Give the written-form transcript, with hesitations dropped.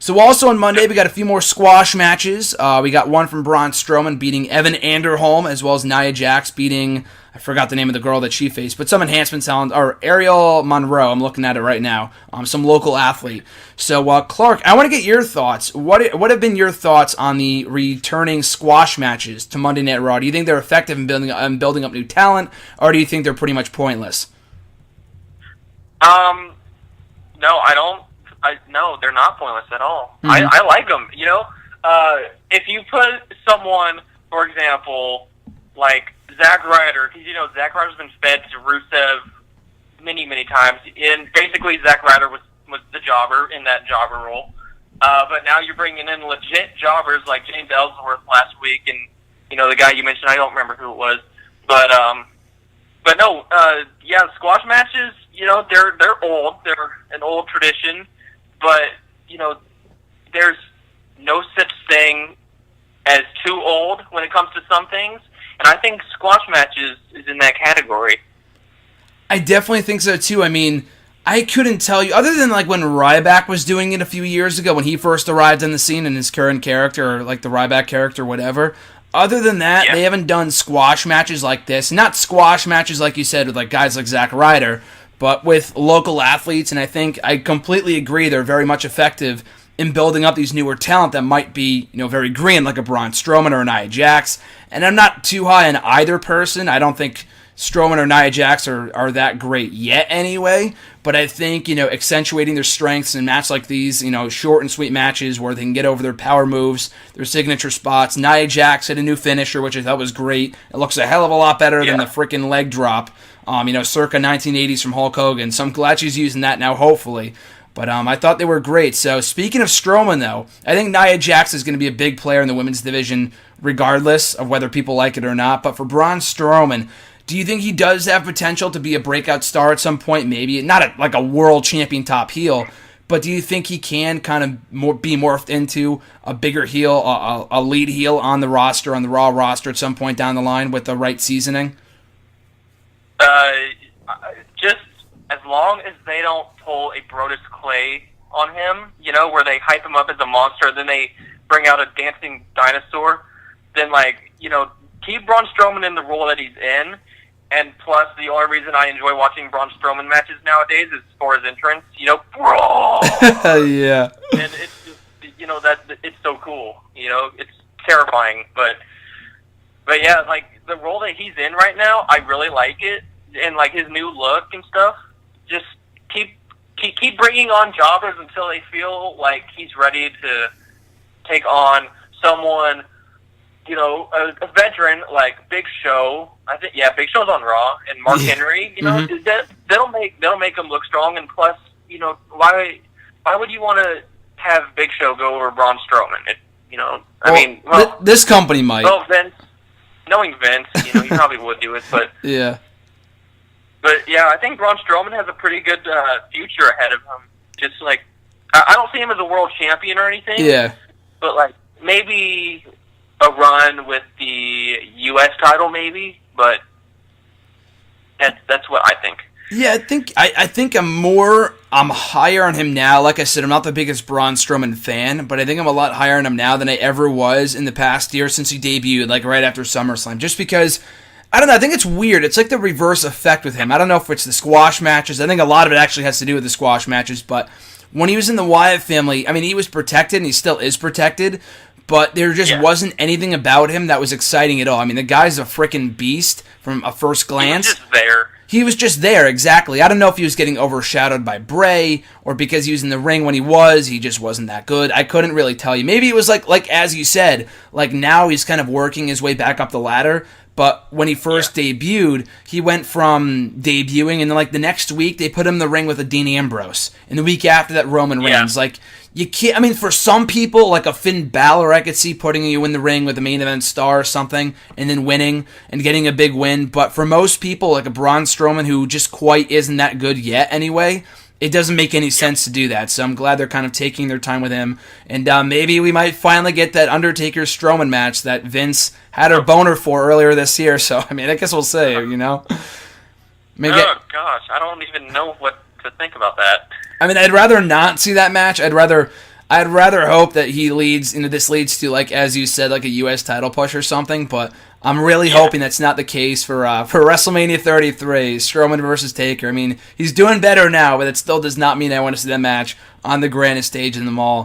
So also on Monday, we got a few more squash matches. We got one from Braun Strowman beating Evan Anderholm, as well as Nia Jax beating, I forgot the name of the girl that she faced, but some enhancement talent, or Ariel Monroe, I'm looking at it right now, some local athlete. So Clark, I want to get your thoughts. What have been your thoughts on the returning squash matches to Monday Night Raw? Do you think they're effective in building up new talent, or do you think they're pretty much pointless? No, I don't. No, they're not pointless at all. Mm-hmm. I like them. If you put someone, for example, like Zack Ryder, because Zack Ryder's been fed to Rusev many, many times, and basically Zack Ryder was the jobber in that jobber role. But now you're bringing in legit jobbers like James Ellsworth last week, and the guy you mentioned, I don't remember who it was, but no, squash matches, they're old, they're an old tradition. But, there's no such thing as too old when it comes to some things. And I think squash matches is in that category. I definitely think so, too. I mean, I couldn't tell you, other than like when Ryback was doing it a few years ago, when he first arrived on the scene in his current character, or like the Ryback character, whatever. Other than that, They haven't done squash matches like this. Not squash matches, like you said, with like guys like Zack Ryder, but with local athletes, and I think I completely agree they're very much effective in building up these newer talent that might be, very green, like a Braun Strowman or a Nia Jax. And I'm not too high on either person. I don't think Strowman or Nia Jax are that great yet anyway, but I think, accentuating their strengths in a match like these, short and sweet matches where they can get over their power moves, their signature spots. Nia Jax had a new finisher, which I thought was great. It looks a hell of a lot better than the freaking leg drop. Circa 1980s from Hulk Hogan. So I'm glad she's using that now, hopefully. But I thought they were great. So speaking of Strowman, though, I think Nia Jax is going to be a big player in the women's division, regardless of whether people like it or not. But for Braun Strowman, do you think he does have potential to be a breakout star at some point? Maybe not like a world champion top heel, but do you think he can kind of be morphed into a bigger heel, a lead heel on the roster, on the Raw roster at some point down the line with the right seasoning? Just as long as they don't pull a Brodus Clay on him, where they hype him up as a monster, then they bring out a dancing dinosaur, then keep Braun Strowman in the role that he's in. And plus, the only reason I enjoy watching Braun Strowman matches nowadays is for his entrance. Braun! Yeah. And it's just, it's so cool. It's terrifying. But yeah, like, the role that he's in right now, I really like it. And, like, his new look and stuff. Just keep bringing on jobbers until they feel like he's ready to take on someone, a veteran like Big Show. I think, Big Show's on Raw, and Mark Henry. That'll make him look strong. And plus, why would you want to have Big Show go over Braun Strowman? This company might. Oh, Vince. Knowing Vince, he probably would do it, but yeah. But yeah, I think Braun Strowman has a pretty good future ahead of him. Just like, I don't see him as a world champion or anything. Yeah. But like, maybe a run with the U.S. title, maybe. But that's what I think. Yeah, I think I'm higher on him now. Like I said, I'm not the biggest Braun Strowman fan, but I think I'm a lot higher on him now than I ever was in the past year since he debuted, like right after SummerSlam. Just because, I don't know, I think it's weird. It's like the reverse effect with him. I don't know if it's the squash matches. I think a lot of it actually has to do with the squash matches, but when he was in the Wyatt family, I mean, he was protected, and he still is protected, but there just wasn't anything about him that was exciting at all. I mean, the guy's a freaking beast from a first glance. He was just there. He was just there, exactly. I don't know if he was getting overshadowed by Bray, or because he was in the ring when he just wasn't that good. I couldn't really tell you. Maybe it was like as you said, like now he's kind of working his way back up the ladder. But when he first debuted, he went from debuting, and then like the next week they put him in the ring with a Dean Ambrose, and the week after that Roman Reigns. Like, you can't. I mean, for some people, like a Finn Balor, I could see putting you in the ring with a main event star or something, and then winning and getting a big win. But for most people, like a Braun Strowman, who just quite isn't that good yet anyway, it doesn't make any sense to do that. So I'm glad they're kind of taking their time with him, and maybe we might finally get that Undertaker-Strowman match that Vince had a boner for earlier this year. So I mean, I guess we'll see. Gosh, I don't even know what to think about that. I mean, I'd rather not see that match. I'd I'd rather hope that he leads, this leads to, like, as you said, like a U.S. title push or something, but I'm really hoping that's not the case for WrestleMania 33, Strowman versus Taker. I mean, he's doing better now, but it still does not mean I want to see that match on the grandest stage in them all.